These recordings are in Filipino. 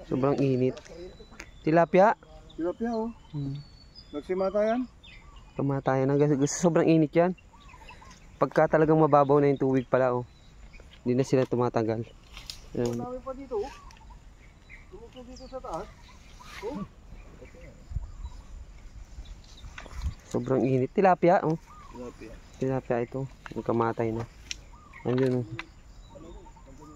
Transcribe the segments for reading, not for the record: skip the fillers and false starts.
Sobrang init. Tilapia? Tilapia oh. Nagsimata yan? Kamatayan. Sobrang init yan. Pagka talagang mababaw na yung tubig pala oh. Hindi na sila tumatagal. Ang dami pa dito oh. Tumusok dito sa taas. Oh. Sobrang init. Tilapia oh. Tilapia. Tilapia ito. Nagkamatay na. Ayun oh.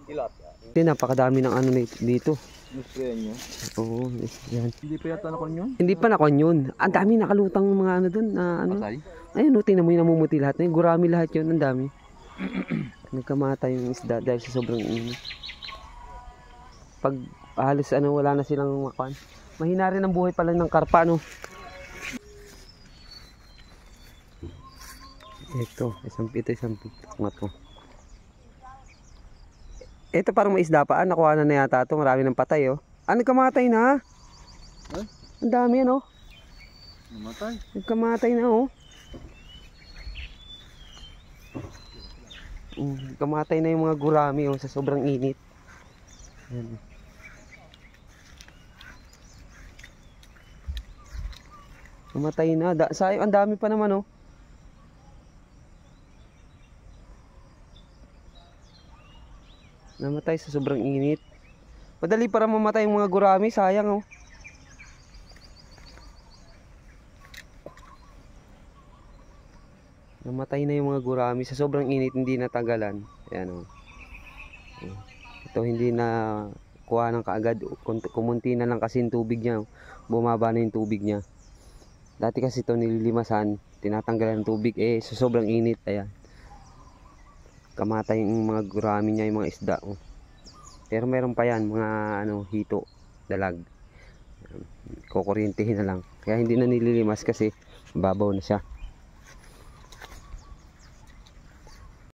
Tilapia. Napakadami ng ano dito. Gusto yan nyo? Oo. Yan. Hindi pa yata nakon yun? Hindi pa nakon yun. Ang dami nakalutang mga ano dun. Na, ano. Patay? Ayun oh. Tingnan mo yung namumuti lahat. Gurami lahat yun. Ang dami. Nagkamatay yung isda dahil sa sobrang init. Pag halos ano wala na silang makuan. Mahina rin ang buhay pala ng karpa no. Ito, isang pito nga to. Ito parang may isda pa. Nakuha na yata ito. Marami ng patay oh. Nagkamatay na. Huh? Ang dami yan oh. Namatay? Nagkamatay na oh. Kamatay na yung mga gurami oh, sa sobrang init. Ayan. Namatay na. Sayang, ang dami pa naman oh. Namatay sa sobrang init. Madali para mamatay yung mga gurami, sayang oh. Namatay na yung mga gurami sa sobrang init, hindi natagalan. Ayan oh. Ito hindi na kuha ng kaagad, kumunti na lang kasi yung tubig niya. Bumaba na yung tubig niya. Dati kasi ito nililimasan, tinatanggalan ng tubig sa sobrang init. Ayan. Kamatay yung mga gurami niya, yung mga isda oh. Pero meron pa yan, mga ano, hito, dalag. Kukuryentehin na lang. Kaya hindi na nililimas kasi babaw na siya.